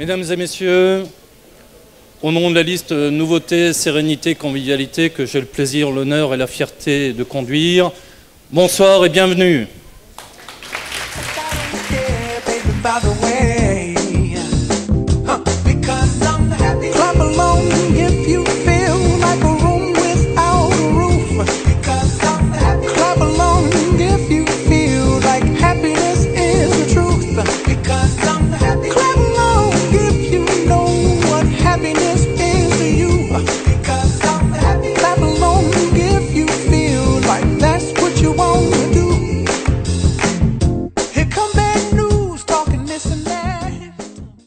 Mesdames et messieurs, au nom de la liste Nouveauté, Sérénité, Convivialité, que j'ai le plaisir, l'honneur et la fierté de conduire, bonsoir et bienvenue.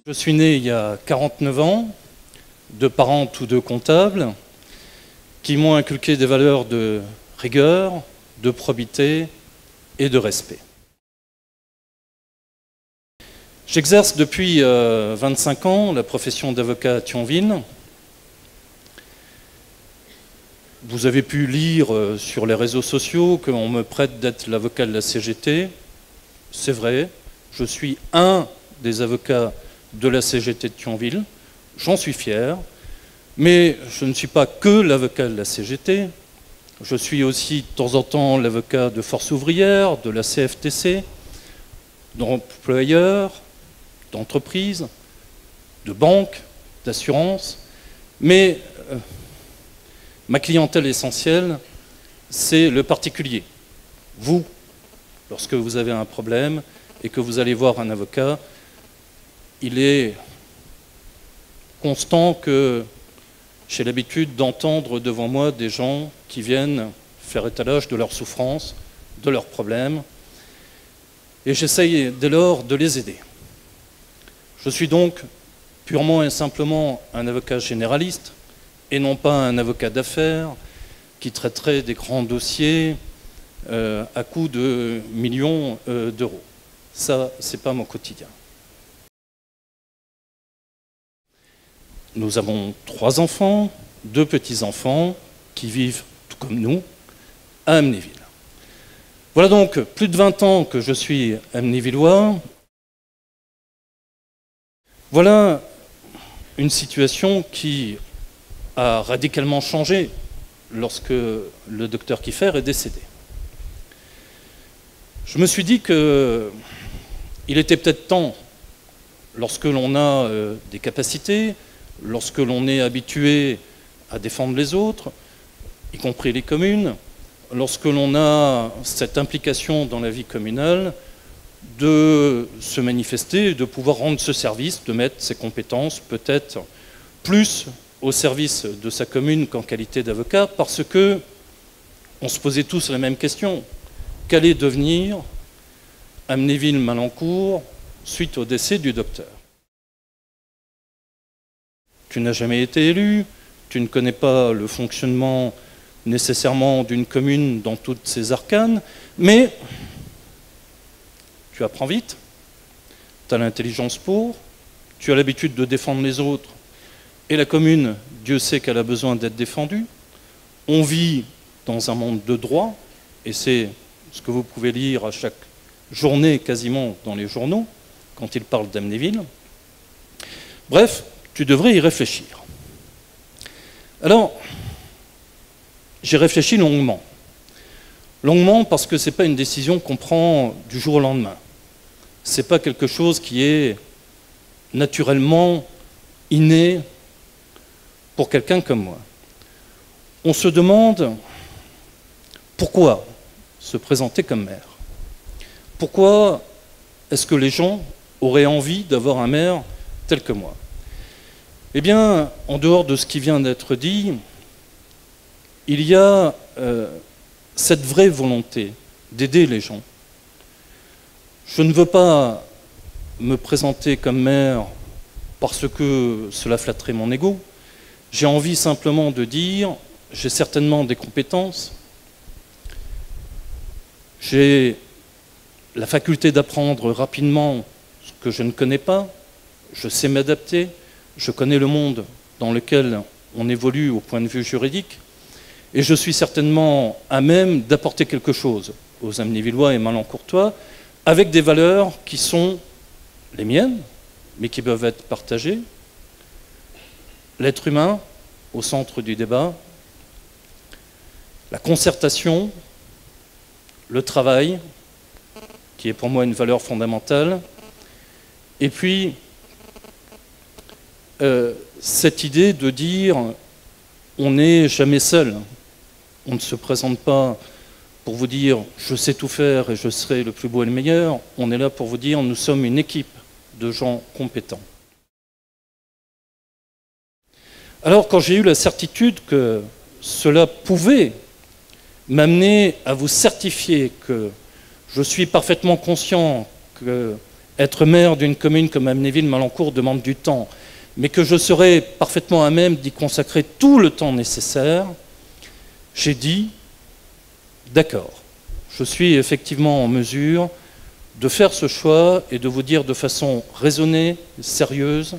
Je suis né il y a 49 ans, de parents tous deux comptables, qui m'ont inculqué des valeurs de rigueur, de probité et de respect. J'exerce depuis 25 ans la profession d'avocat à Thionville. Vous avez pu lire sur les réseaux sociaux qu'on me prête d'être l'avocat de la CGT. C'est vrai, je suis un des avocats de la CGT de Thionville, j'en suis fier, mais je ne suis pas que l'avocat de la CGT, je suis aussi de temps en temps l'avocat de Force ouvrière, de la CFTC, d'employeurs, d'entreprises, de banques, d'assurances, mais ma clientèle essentielle, c'est le particulier. Vous, lorsque vous avez un problème et que vous allez voir un avocat, il est constant que j'ai l'habitude d'entendre devant moi des gens qui viennent faire étalage de leurs souffrances, de leurs problèmes, et j'essaye dès lors de les aider. Je suis donc purement et simplement un avocat généraliste, et non pas un avocat d'affaires qui traiterait des grands dossiers à coût de millions d'euros. Ça, c'est pas mon quotidien. Nous avons 3 enfants, 2 petits-enfants qui vivent, tout comme nous, à Amnéville. Voilà donc plus de 20 ans que je suis amnévillois. Voilà une situation qui a radicalement changé lorsque le docteur Kiefer est décédé. Je me suis dit qu'il était peut-être temps, lorsque l'on a des capacités, lorsque l'on est habitué à défendre les autres, y compris les communes, lorsque l'on a cette implication dans la vie communale, de se manifester, de pouvoir rendre ce service, de mettre ses compétences peut-être plus au service de sa commune qu'en qualité d'avocat, parce que on se posait tous la même question. Qu'allait devenir Amnéville-Malancourt suite au décès du docteur? Tu n'as jamais été élu, tu ne connais pas le fonctionnement nécessairement d'une commune dans toutes ses arcanes, mais tu apprends vite, tu as l'intelligence pour, tu as l'habitude de défendre les autres, et la commune, Dieu sait qu'elle a besoin d'être défendue. On vit dans un monde de droit, et c'est ce que vous pouvez lire à chaque journée quasiment dans les journaux, quand ils parlent d'Amnéville. Bref, tu devrais y réfléchir. Alors, j'ai réfléchi longuement. Longuement parce que ce n'est pas une décision qu'on prend du jour au lendemain. Ce n'est pas quelque chose qui est naturellement inné pour quelqu'un comme moi. On se demande pourquoi se présenter comme maire. Pourquoi est-ce que les gens auraient envie d'avoir un maire tel que moi? Eh bien, en dehors de ce qui vient d'être dit, il y a cette vraie volonté d'aider les gens. Je ne veux pas me présenter comme maire parce que cela flatterait mon ego. J'ai envie simplement de dire, j'ai certainement des compétences, j'ai la faculté d'apprendre rapidement ce que je ne connais pas, je sais m'adapter, je connais le monde dans lequel on évolue au point de vue juridique, et je suis certainement à même d'apporter quelque chose aux Amnévillois et Malancourtois avec des valeurs qui sont les miennes, mais qui peuvent être partagées. L'être humain au centre du débat, la concertation, le travail, qui est pour moi une valeur fondamentale, et puis cette idée de dire on n'est jamais seul, on ne se présente pas pour vous dire je sais tout faire et je serai le plus beau et le meilleur, on est là pour vous dire nous sommes une équipe de gens compétents. Alors quand j'ai eu la certitude que cela pouvait m'amener à vous certifier que je suis parfaitement conscient que être maire d'une commune comme Amnéville-Malancourt demande du temps, mais que je serai parfaitement à même d'y consacrer tout le temps nécessaire, j'ai dit, d'accord, je suis effectivement en mesure de faire ce choix et de vous dire de façon raisonnée, sérieuse,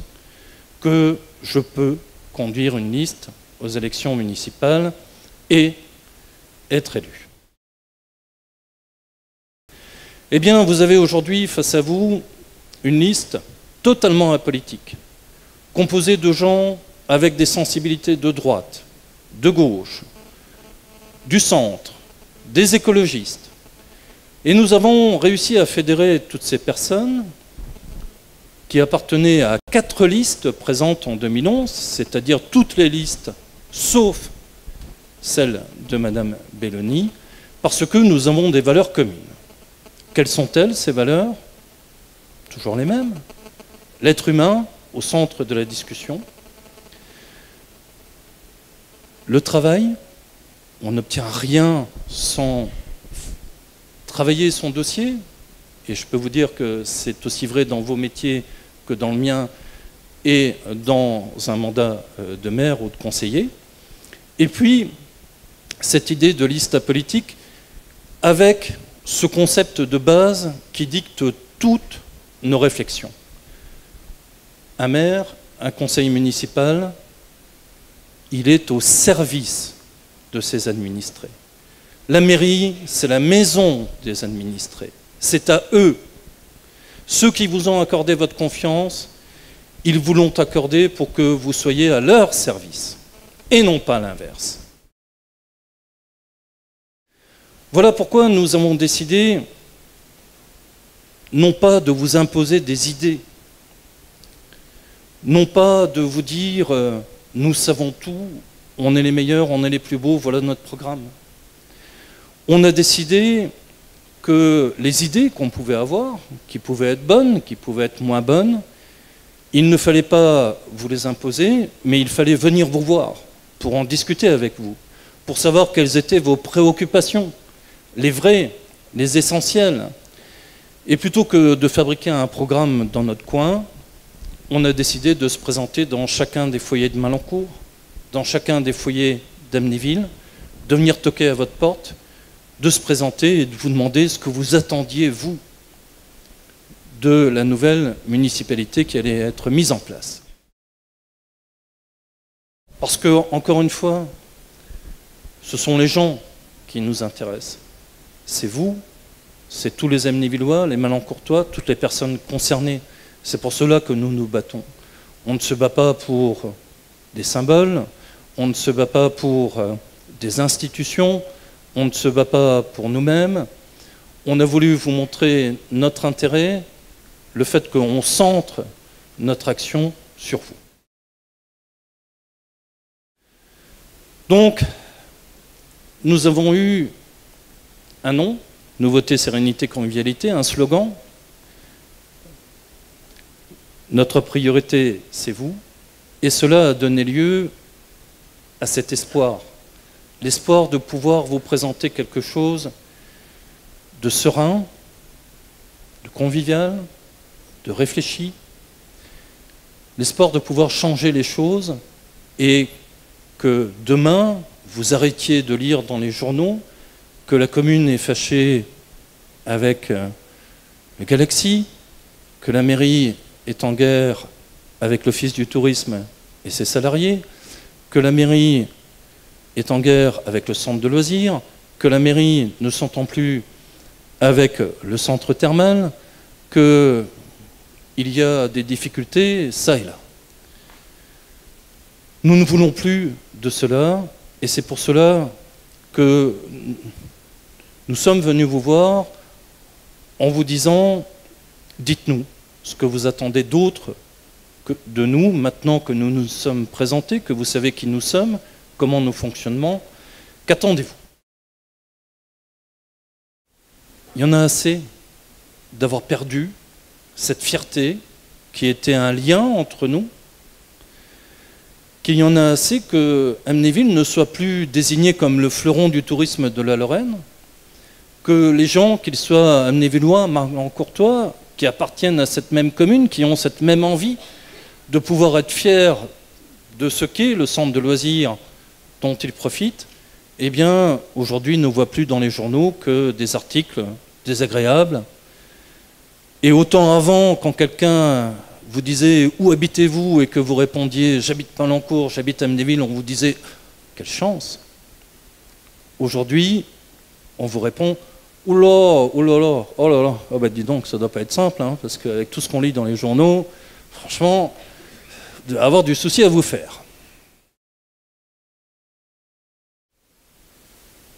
que je peux conduire une liste aux élections municipales et être élu. Eh bien, vous avez aujourd'hui face à vous une liste totalement apolitique, composée de gens avec des sensibilités de droite, de gauche, du centre, des écologistes. Et nous avons réussi à fédérer toutes ces personnes qui appartenaient à 4 listes présentes en 2011, c'est-à-dire toutes les listes, sauf celle de Madame Belloni, parce que nous avons des valeurs communes. Quelles sont-elles, ces valeurs? Toujours les mêmes. L'être humain au centre de la discussion. Le travail, on n'obtient rien sans travailler son dossier. Et je peux vous dire que c'est aussi vrai dans vos métiers que dans le mien et dans un mandat de maire ou de conseiller. Et puis, cette idée de liste apolitique avec ce concept de base qui dicte toutes nos réflexions. Un maire, un conseil municipal, il est au service de ses administrés. La mairie, c'est la maison des administrés. C'est à eux. Ceux qui vous ont accordé votre confiance, ils vous l'ont accordé pour que vous soyez à leur service, et non pas l'inverse. Voilà pourquoi nous avons décidé non pas de vous imposer des idées, non pas de vous dire « nous savons tout, on est les meilleurs, on est les plus beaux, voilà notre programme ». On a décidé que les idées qu'on pouvait avoir, qui pouvaient être bonnes, qui pouvaient être moins bonnes, il ne fallait pas vous les imposer, mais il fallait venir vous voir pour en discuter avec vous, pour savoir quelles étaient vos préoccupations, les vraies, les essentielles. Et plutôt que de fabriquer un programme dans notre coin, on a décidé de se présenter dans chacun des foyers de Malancourt, dans chacun des foyers d'Amnéville, de venir toquer à votre porte, de se présenter et de vous demander ce que vous attendiez, vous, de la nouvelle municipalité qui allait être mise en place. Parce que, encore une fois, ce sont les gens qui nous intéressent. C'est vous, c'est tous les Amnévillois, les Malancourtois, toutes les personnes concernées. C'est pour cela que nous nous battons. On ne se bat pas pour des symboles, on ne se bat pas pour des institutions, on ne se bat pas pour nous-mêmes. On a voulu vous montrer notre intérêt, le fait qu'on centre notre action sur vous. Donc, nous avons eu un nom, Nouveauté, Sérénité, Convivialité, un slogan. Notre priorité, c'est vous. Et cela a donné lieu à cet espoir. L'espoir de pouvoir vous présenter quelque chose de serein, de convivial, de réfléchi. L'espoir de pouvoir changer les choses et que demain, vous arrêtiez de lire dans les journaux que la commune est fâchée avec le Galaxy, que la mairie est en guerre avec l'Office du tourisme et ses salariés, que la mairie est en guerre avec le centre de loisirs, que la mairie ne s'entend plus avec le centre thermal, que il y a des difficultés, ça et là. Nous ne voulons plus de cela, et c'est pour cela que nous sommes venus vous voir en vous disant, dites-nous ce que vous attendez d'autre de nous, maintenant que nous nous sommes présentés, que vous savez qui nous sommes, comment nous fonctionnons, qu'attendez-vous? Il y en a assez d'avoir perdu cette fierté qui était un lien entre nous, qu'il y en a assez que Amnéville ne soit plus désigné comme le fleuron du tourisme de la Lorraine, que les gens, qu'ils soient amnévillois, Malancourtois, qui appartiennent à cette même commune, qui ont cette même envie de pouvoir être fiers de ce qu'est le centre de loisirs dont ils profitent, eh bien, aujourd'hui, ne voient plus dans les journaux que des articles désagréables. Et autant avant, quand quelqu'un vous disait « Où habitez-vous » et que vous répondiez « J'habite Malancourt, j'habite Amnéville », on vous disait « Quelle chance !» Aujourd'hui, on vous répond « Ouh là, oh là là, oh là là, oh bah dis donc, ça ne doit pas être simple, hein, parce qu'avec tout ce qu'on lit dans les journaux, franchement, avoir du souci à vous faire. »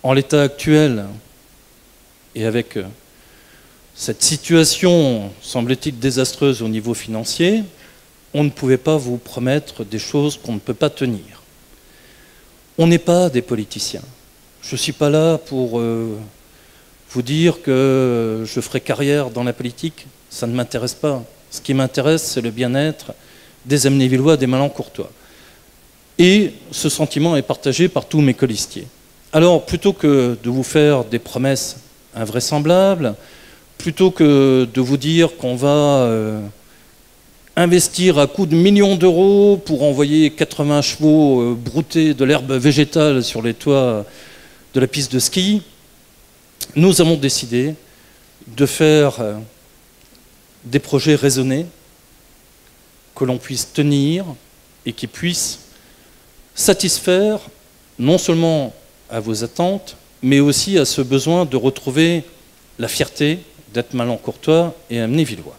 En l'état actuel, et avec cette situation, semble-t-il, désastreuse au niveau financier, on ne pouvait pas vous promettre des choses qu'on ne peut pas tenir. On n'est pas des politiciens. Je ne suis pas là pour vous dire que je ferai carrière dans la politique. Ça ne m'intéresse pas. Ce qui m'intéresse, c'est le bien-être des Amnévillois, des Malancourtois. Et ce sentiment est partagé par tous mes colistiers. Alors, plutôt que de vous faire des promesses invraisemblables, plutôt que de vous dire qu'on va investir à coups de millions d'euros pour envoyer 80 chevaux brouter de l'herbe végétale sur les toits de la piste de ski, nous avons décidé de faire des projets raisonnés que l'on puisse tenir et qui puissent satisfaire non seulement à vos attentes, mais aussi à ce besoin de retrouver la fierté d'être Malancourtois et Amnévillois.